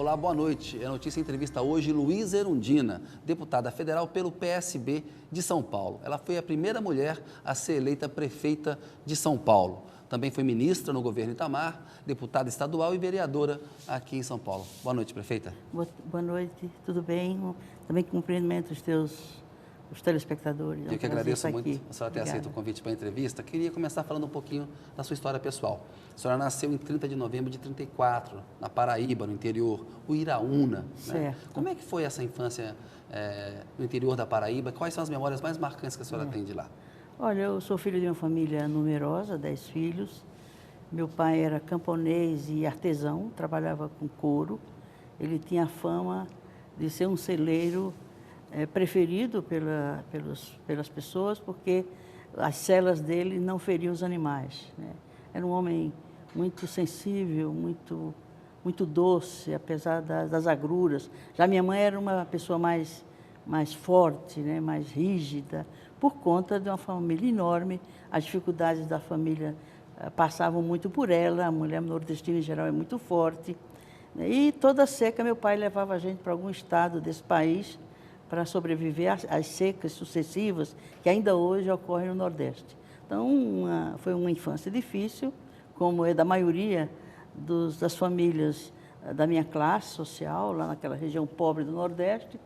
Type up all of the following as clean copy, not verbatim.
Olá, boa noite. É notícia em entrevista hoje Luísa Erundina, deputada federal pelo PSB de São Paulo. Ela foi a primeira mulher a ser eleita prefeita de São Paulo. Também foi ministra no governo Itamar, deputada estadual e vereadora aqui em São Paulo. Boa noite, prefeita. Boa noite, tudo bem? Também cumprimento os telespectadores. Eu que agradeço muito aqui. a senhora ter aceito o convite para a entrevista. Queria começar falando um pouquinho da sua história pessoal. A senhora nasceu em 30 de novembro de 34, na Paraíba, no interior, Uiraúna. Certo. Né? Como é que foi essa infância no interior da Paraíba? Quais são as memórias mais marcantes que a senhora tem de lá? Olha, eu sou filho de uma família numerosa, 10 filhos. Meu pai era camponês e artesão, trabalhava com couro. Ele tinha a fama de ser um celeiro preferido pelas pessoas, porque as celas dele não feriam os animais, né? Era um homem muito sensível, muito doce, apesar das agruras. Já minha mãe era uma pessoa mais forte, né? Mais rígida, por conta de uma família enorme. As dificuldades da família passavam muito por ela. A mulher nordestina, em geral, é muito forte. E toda seca, meu pai levava a gente para algum estado desse país para sobreviver às secas sucessivas que ainda hoje ocorrem no Nordeste. Então, foi uma infância difícil, como é da maioria das famílias da minha classe social, lá naquela região pobre do Nordeste,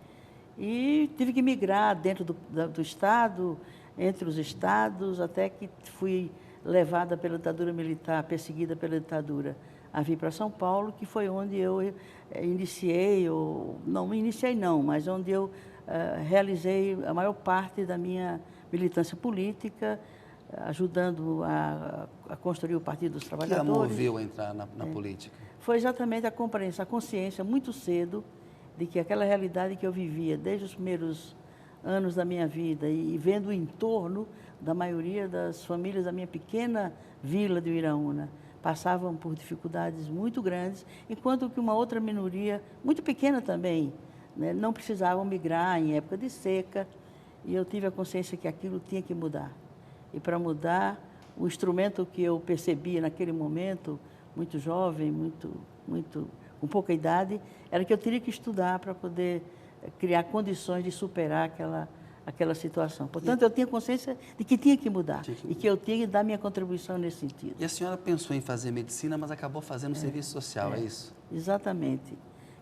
e tive que migrar dentro do Estado, entre os estados, até que fui levada pela ditadura militar, perseguida pela ditadura, a vir para São Paulo, que foi onde eu iniciei, mas onde eu realizei a maior parte da minha militância política, ajudando a construir o Partido dos Trabalhadores. O que a moveu a entrar na política? Foi exatamente a compreensão, a consciência muito cedo de que aquela realidade que eu vivia desde os primeiros anos da minha vida e vendo o entorno da maioria das famílias da minha pequena vila de Uiraúna, passavam por dificuldades muito grandes, enquanto que uma outra minoria, muito pequena também, né, não precisavam migrar em época de seca, e eu tive a consciência que aquilo tinha que mudar. E para mudar, o instrumento que eu percebia naquele momento, muito jovem, com pouca idade, era que eu teria que estudar para poder criar condições de superar aquela situação. Portanto, eu tinha consciência de que tinha que mudar e que eu tinha que dar minha contribuição nesse sentido. E a senhora pensou em fazer medicina, mas acabou fazendo serviço social, é isso? Exatamente,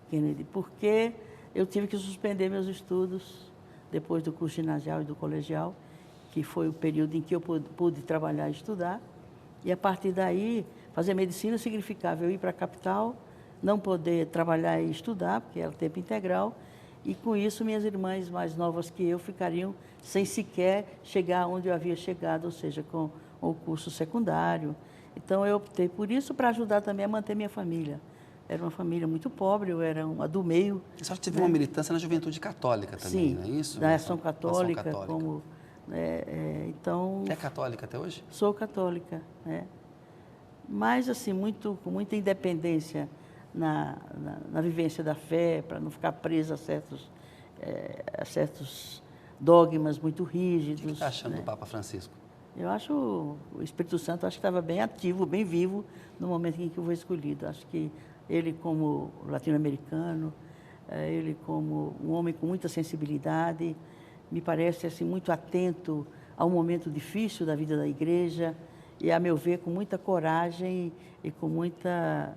Kennedy, porque eu tive que suspender meus estudos depois do curso ginasial e do colegial, que foi o período em que eu pude trabalhar e estudar, e a partir daí, fazer medicina significava eu ir para a capital, não poder trabalhar e estudar, porque era tempo integral, e com isso minhas irmãs mais novas que eu ficariam sem sequer chegar onde eu havia chegado, ou seja, com o curso secundário. Então eu optei por isso para ajudar também a manter minha família. Era uma família muito pobre, eu era uma do meio. A senhora teve uma militância na juventude católica também, sim, não é isso? Da Ação Católica, Ação Católica. como... então, é católica até hoje? Sou católica, mas assim, com muita independência na vivência da fé, para não ficar presa a certos dogmas muito rígidos. O que você está achando do Papa Francisco? Eu acho, o Espírito Santo, acho que estava bem ativo, bem vivo no momento em que eu fui escolhido. Acho que ele, como latino-americano, ele como um homem com muita sensibilidade, me parece assim, muito atento ao momento difícil da vida da igreja e, a meu ver, com muita coragem e com muita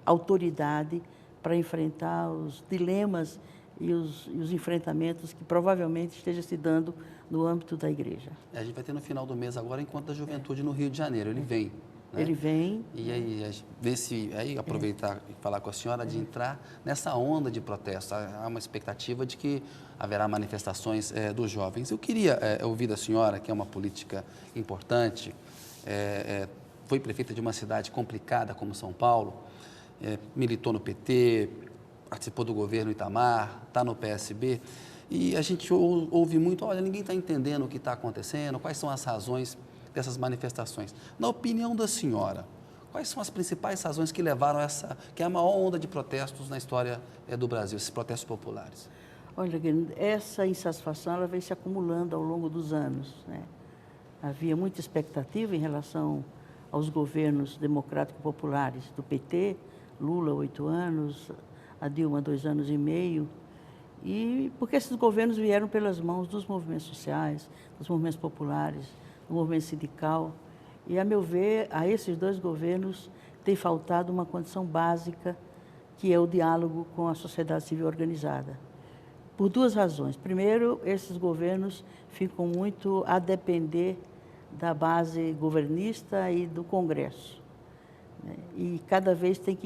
autoridade para enfrentar os dilemas e os enfrentamentos que provavelmente esteja se dando no âmbito da igreja. A gente vai ter no final do mês agora Encontro da Juventude no Rio de Janeiro. Ele vem. Né? Ele vem. E aí, aproveitar e falar com a senhora de entrar nessa onda de protesto. Há uma expectativa de que haverá manifestações dos jovens. Eu queria ouvir da senhora, que é uma política importante, foi prefeita de uma cidade complicada como São Paulo, militou no PT, participou do governo Itamar, está no PSB, e a gente ouve muito, olha, ninguém está entendendo o que está acontecendo, quais são as razões dessas manifestações. Na opinião da senhora, quais são as principais razões que levaram que é a maior onda de protestos na história do Brasil, esses protestos populares? Olha, essa insatisfação ela vem se acumulando ao longo dos anos, né? Havia muita expectativa em relação aos governos democrático-populares do PT, Lula, 8 anos, a Dilma 2 anos e meio, e porque esses governos vieram pelas mãos dos movimentos sociais, dos movimentos populares, do movimento sindical, e, a meu ver, a esses dois governos tem faltado uma condição básica, que é o diálogo com a sociedade civil organizada. Por duas razões. Primeiro, esses governos ficam muito a depender da base governista e do Congresso, né? E cada vez tem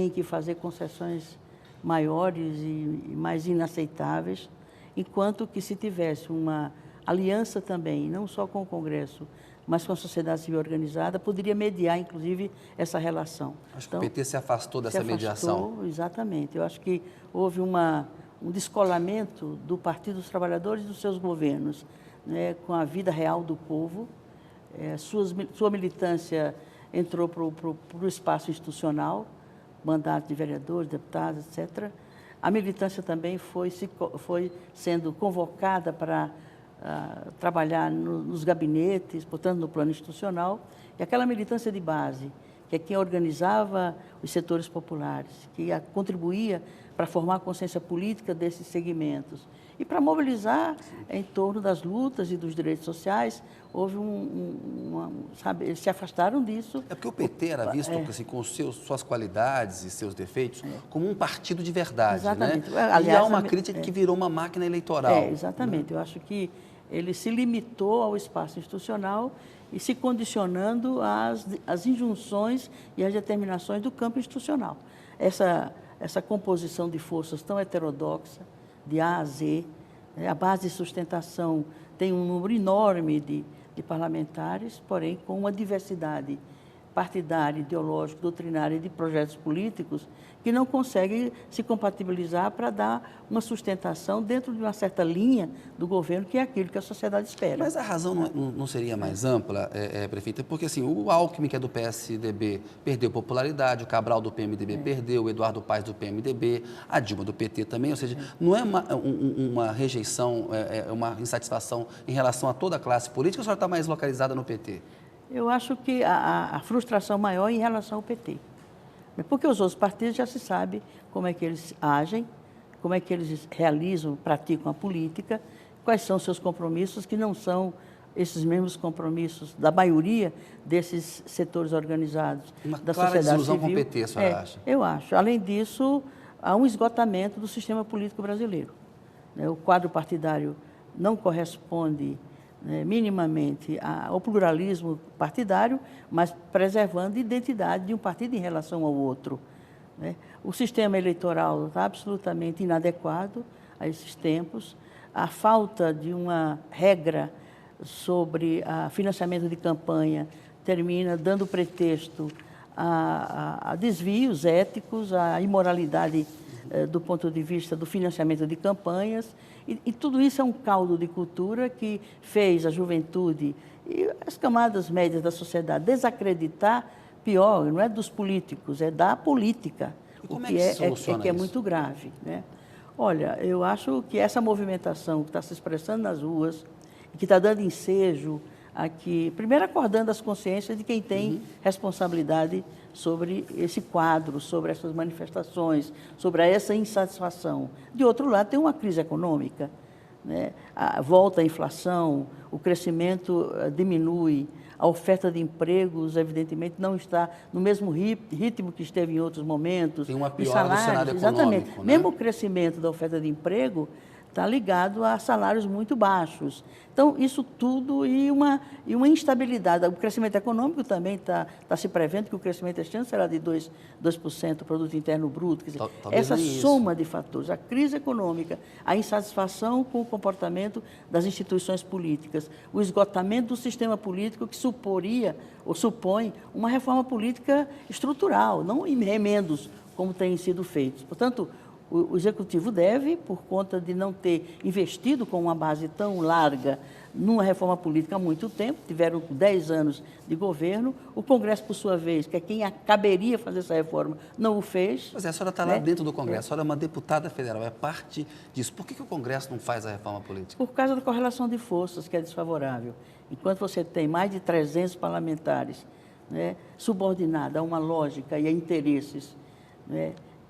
que fazer concessões maiores e mais inaceitáveis, enquanto que, se tivesse uma aliança também, não só com o Congresso, mas com a sociedade civil organizada, poderia mediar, inclusive, essa relação. Acho que o PT se afastou dessa mediação. Exatamente. Eu acho que houve um descolamento do Partido dos Trabalhadores e dos seus governos, né, com a vida real do povo. Sua militância entrou para o espaço institucional, mandato de vereadores, deputados, etc. A militância também foi sendo convocada para trabalhar nos gabinetes, portanto, no plano institucional. E aquela militância de base, que é quem organizava os setores populares, que contribuía para formar a consciência política desses segmentos e para mobilizar em torno das lutas e dos direitos sociais, houve sabe, eles se afastaram disso. É porque o PT era visto assim, com suas qualidades e seus defeitos como um partido de verdade, exatamente, né? Aliás, e há uma crítica que virou uma máquina eleitoral. Exatamente. Eu acho que ele se limitou ao espaço institucional e se condicionando às injunções e às determinações do campo institucional. Essa composição de forças tão heterodoxa, de A a Z, a base de sustentação tem um número enorme de parlamentares, porém com uma diversidade partidária, ideológica, doutrinária e de projetos políticos que não consegue se compatibilizar para dar uma sustentação dentro de uma certa linha do governo, que é aquilo que a sociedade espera. Mas a razão não seria mais ampla, prefeita? Porque assim, o Alckmin, que é do PSDB, perdeu popularidade, o Cabral do PMDB perdeu, o Eduardo Paes do PMDB, a Dilma do PT também, ou seja, não é uma rejeição, uma insatisfação em relação a toda a classe política, ou a senhora está mais localizada no PT? Eu acho que a frustração maior é em relação ao PT. Porque os outros partidos já se sabe como é que eles agem, como é que eles realizam, praticam a política, quais são os seus compromissos, que não são esses mesmos compromissos da maioria desses setores organizados da sociedade civil. Uma clara desilusão com o PT, a senhora acha? Eu acho. Além disso, há um esgotamento do sistema político brasileiro. O quadro partidário não corresponde minimamente ao pluralismo partidário, mas preservando a identidade de um partido em relação ao outro. O sistema eleitoral está absolutamente inadequado a esses tempos. A falta de uma regra sobre financiamento de campanha termina dando pretexto a desvios éticos, a imoralidade do ponto de vista do financiamento de campanhas, e tudo isso é um caldo de cultura que fez a juventude e as camadas médias da sociedade desacreditar, pior, não é dos políticos, é da política, o que se soluciona que é isso? muito grave, né? Olha, eu acho que essa movimentação que está se expressando nas ruas, e que está dando ensejo aqui, primeiro acordando as consciências de quem tem responsabilidade sobre esse quadro, sobre essas manifestações, sobre essa insatisfação. De outro lado, tem uma crise econômica, né? Volta a inflação, o crescimento diminui, a oferta de empregos, evidentemente, não está no mesmo ritmo que esteve em outros momentos. Tem uma piora do cenário econômico. Exatamente. Né? Mesmo o crescimento da oferta de emprego está ligado a salários muito baixos. Então, isso tudo e uma instabilidade. O crescimento econômico também está se prevendo que o crescimento este ano será de 2% do produto interno bruto. Quer dizer, essa soma de fatores, a crise econômica, a insatisfação com o comportamento das instituições políticas, o esgotamento do sistema político que suporia ou supõe uma reforma política estrutural, não em remendos como têm sido feitos. Portanto, o Executivo deve, por conta de não ter investido com uma base tão larga numa reforma política há muito tempo, tiveram 10 anos de governo, o Congresso, por sua vez, que é quem caberia fazer essa reforma, não o fez. Mas a senhora está lá dentro do Congresso, a senhora é uma deputada federal, é parte disso. Por que o Congresso não faz a reforma política? Por causa da correlação de forças, que é desfavorável. Enquanto você tem mais de 300 parlamentares subordinados a uma lógica e a interesses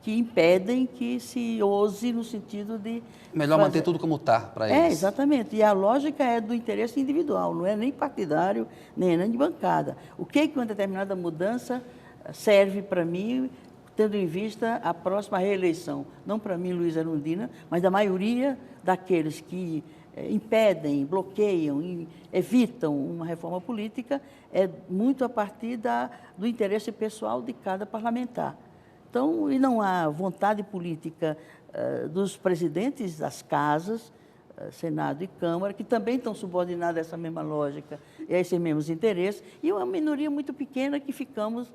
que impedem que se ouse no sentido de... Melhor manter tudo como está para eles. Exatamente. E a lógica é do interesse individual, não é nem partidário, nem de bancada. O que uma determinada mudança serve para mim, tendo em vista a próxima reeleição? Não para mim, Luiz Erundina, mas da maioria daqueles que impedem, bloqueiam, evitam uma reforma política, é muito a partir do interesse pessoal de cada parlamentar. Então, e não há vontade política dos presidentes das casas, Senado e Câmara, que também estão subordinados a essa mesma lógica e a esses mesmos interesses, e uma minoria muito pequena que ficamos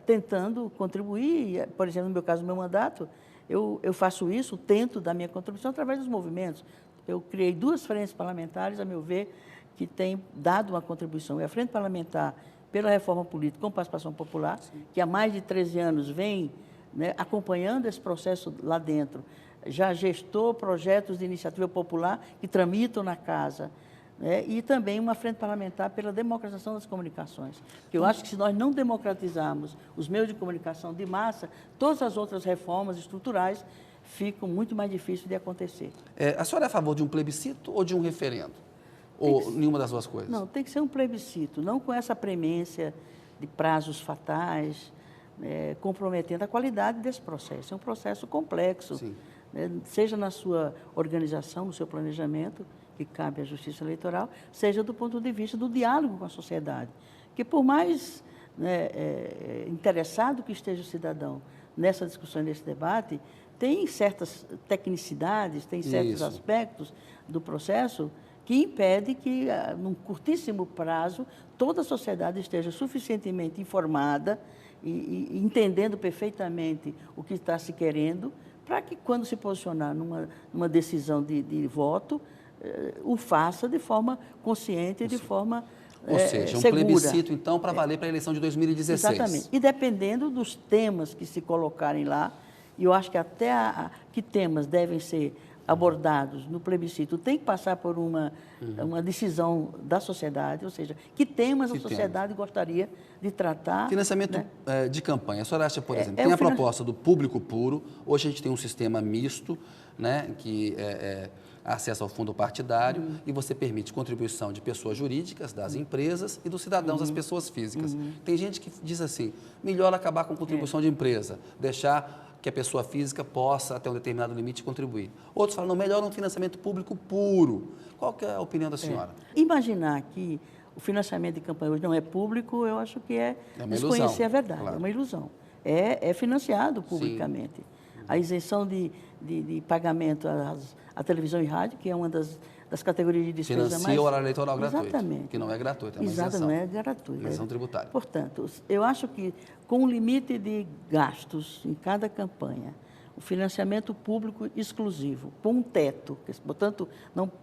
tentando contribuir. Por exemplo, no meu caso, no meu mandato, eu faço isso, tento dar minha contribuição através dos movimentos. Eu criei 2 frentes parlamentares, a meu ver, que têm dado uma contribuição. É a Frente Parlamentar pela Reforma Política com Participação Popular, sim, que há mais de 13 anos vem, né, acompanhando esse processo lá dentro, já gestou projetos de iniciativa popular que tramitam na casa, né, e também uma frente parlamentar pela democratização das comunicações. Eu acho que se nós não democratizarmos os meios de comunicação de massa, todas as outras reformas estruturais ficam muito mais difíceis de acontecer. A senhora é a favor de um plebiscito ou de um referendo? Ou nenhuma das duas coisas? Não, tem que ser um plebiscito, não com essa premência de prazos fatais, comprometendo a qualidade desse processo. É um processo complexo, né, seja na sua organização, no seu planejamento, que cabe à Justiça Eleitoral, seja do ponto de vista do diálogo com a sociedade. Que por mais, né, interessado que esteja o cidadão nessa discussão, nesse debate, tem certas tecnicidades, tem certos aspectos do processo que impede que, num curtíssimo prazo, toda a sociedade esteja suficientemente informada e entendendo perfeitamente o que está se querendo, para que, quando se posicionar numa decisão de voto, o faça de forma consciente e de forma Ou seja, um segura. Plebiscito, então, para valer para a eleição de 2016. Exatamente. E dependendo dos temas que se colocarem lá, e eu acho que até que temas devem ser abordados no plebiscito tem que passar por uma decisão da sociedade, ou seja, que temas a sociedade gostaria de tratar. Financiamento, né, de campanha. A senhora acha, por exemplo, tem a proposta do público puro, hoje a gente tem um sistema misto, né, que acesso ao fundo partidário e você permite contribuição de pessoas jurídicas, das empresas e dos cidadãos, das pessoas físicas. Tem gente que diz assim, melhor acabar com contribuição de empresa, deixar que a pessoa física possa, até um determinado limite, contribuir. Outros falam, não, melhor um financiamento público puro. Qual que é a opinião da senhora? Imaginar que o financiamento de campanha hoje não é público, eu acho que é desconhecer ilusão, a verdade, claro. É uma ilusão. É financiado publicamente. Sim. A isenção de pagamento à televisão e rádio, que é uma das categorias de despesa mais... Financia o horário eleitoral gratuito. Exatamente. Que não é gratuito, é uma isenção. Exato, não é gratuito. Isenção tributária. Portanto, eu acho que com um limite de gastos em cada campanha, o financiamento público exclusivo, com um teto, portanto,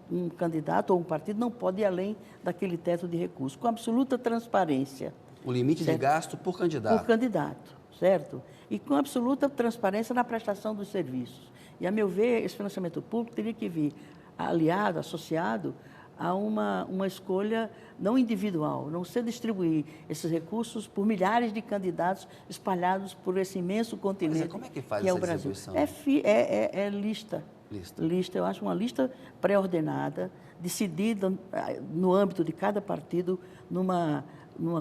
um candidato ou um partido não pode ir além daquele teto de recursos, com absoluta transparência. O limite certo? De gasto por candidato. Por candidato, certo? E com absoluta transparência na prestação dos serviços. E, a meu ver, esse financiamento público teria que vir aliado, associado a uma escolha não individual, não se distribuir esses recursos por milhares de candidatos espalhados por esse imenso continente. Como é que faz que essa é o Brasil. distribuição? Lista, eu acho uma lista pré-ordenada, decidida no âmbito de cada partido, numa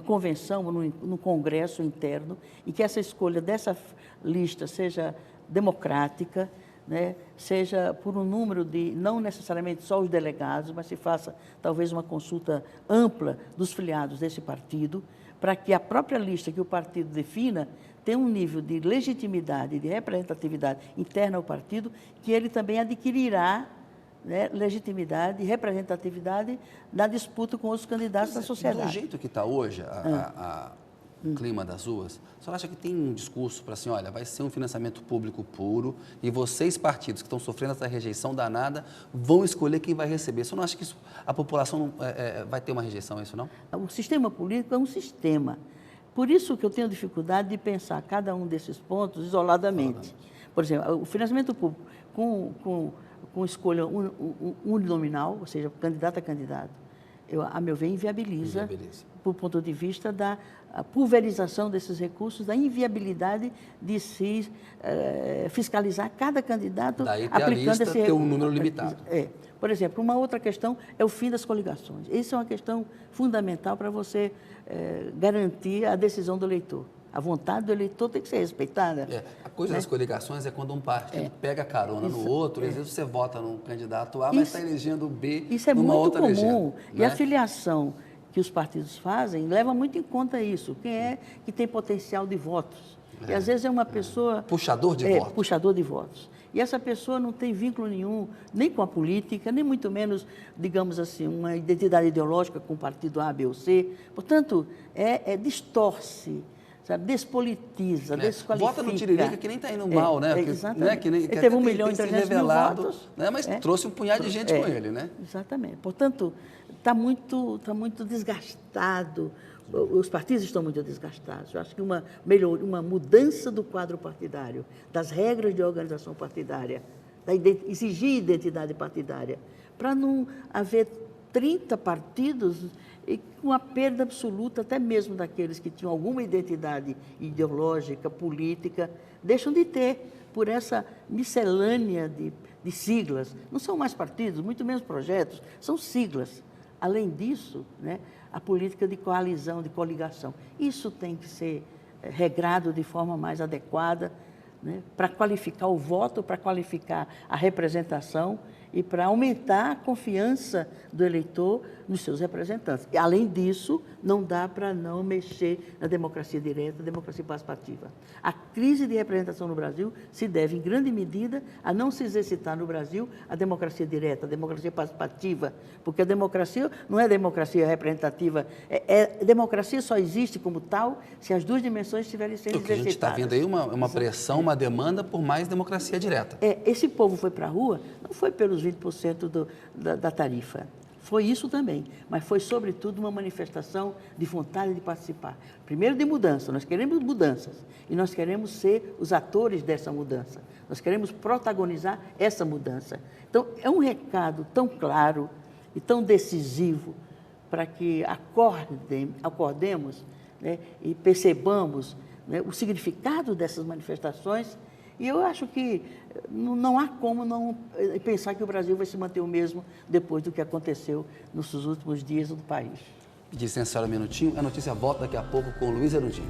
convenção, num congresso interno, e que essa escolha dessa lista seja democrática, né, seja por um número de, não necessariamente só os delegados, mas se faça talvez uma consulta ampla dos filiados desse partido, para que a própria lista que o partido defina tenha um nível de legitimidade, de representatividade interna ao partido, que ele também adquirirá, né, legitimidade e representatividade na disputa com os candidatos da sociedade. Do jeito que está hoje, o clima das ruas, a senhora acha que tem um discurso para assim, olha, vai ser um financiamento público puro e vocês, partidos que estão sofrendo essa rejeição danada, vão escolher quem vai receber? Você não acha que isso, a população vai ter uma rejeição a isso, não? O sistema político é um sistema. Por isso que eu tenho dificuldade de pensar cada um desses pontos isoladamente. Por exemplo, o financiamento público com escolha uninominal, ou seja, candidato a candidato, a meu ver, inviabiliza por ponto de vista da pulverização desses recursos, da inviabilidade de se fiscalizar cada candidato daí ter aplicando a lista, esse ter recurso. um número limitado. Por exemplo, uma outra questão é o fim das coligações. Essa é uma questão fundamental para você garantir a decisão do eleitor. A vontade do eleitor tem que ser respeitada. A coisa das coligações é quando um partido pega carona no outro, às vezes você vota num candidato A, mas está elegendo o B isso é numa muito outra comum. legenda, E né? a filiação que os partidos fazem leva muito em conta isso. Quem é que tem potencial de votos? E às vezes é uma pessoa... Puxador de votos. Puxador de votos. E essa pessoa não tem vínculo nenhum, nem com a política, nem muito menos, digamos assim, uma identidade ideológica com o partido A, B ou C. Portanto, distorce, sabe? Despolitiza, desqualifica. Vota no Tiririca que nem está indo mal, né? Porque, exatamente. né? Que Ele que teve 1 tem milhão e se 300 mil revelado, votos. né? Mas trouxe um punhado de gente com ele, né? Exatamente. Portanto, está muito desgastado. Os partidos estão muito desgastados. Eu acho que uma mudança do quadro partidário, das regras de organização partidária, exigir identidade partidária, para não haver 30 partidos e com a perda absoluta, até mesmo daqueles que tinham alguma identidade ideológica, política, deixam de ter por essa miscelânea de siglas. Não são mais partidos, muito menos projetos, são siglas. Além disso, né, a política de coalizão, de coligação. Isso tem que ser regrado de forma mais adequada, né, para qualificar o voto, para qualificar a representação e para aumentar a confiança do eleitor nos seus representantes. E, além disso, não dá para não mexer na democracia direta, na democracia participativa. A crise de representação no Brasil se deve, em grande medida, a não se exercitar no Brasil a democracia direta, a democracia participativa, porque a democracia não é democracia representativa, democracia só existe como tal se as duas dimensões estiverem sendo O que a gente está exercitadas. vendo aí uma pressão, uma demanda por mais democracia direta. Esse povo foi para a rua, não foi pelos 20% da tarifa, foi isso também, mas foi, sobretudo, uma manifestação de vontade de participar. Primeiro, de mudança, nós queremos mudanças e nós queremos ser os atores dessa mudança, nós queremos protagonizar essa mudança. Então, é um recado tão claro e tão decisivo para que acordemos, né, e percebamos, né, o significado dessas manifestações. E eu acho que não há como não pensar que o Brasil vai se manter o mesmo depois do que aconteceu nos últimos dias do país. Licença, senhora, um minutinho. A notícia volta daqui a pouco com o Luiz Erundinho.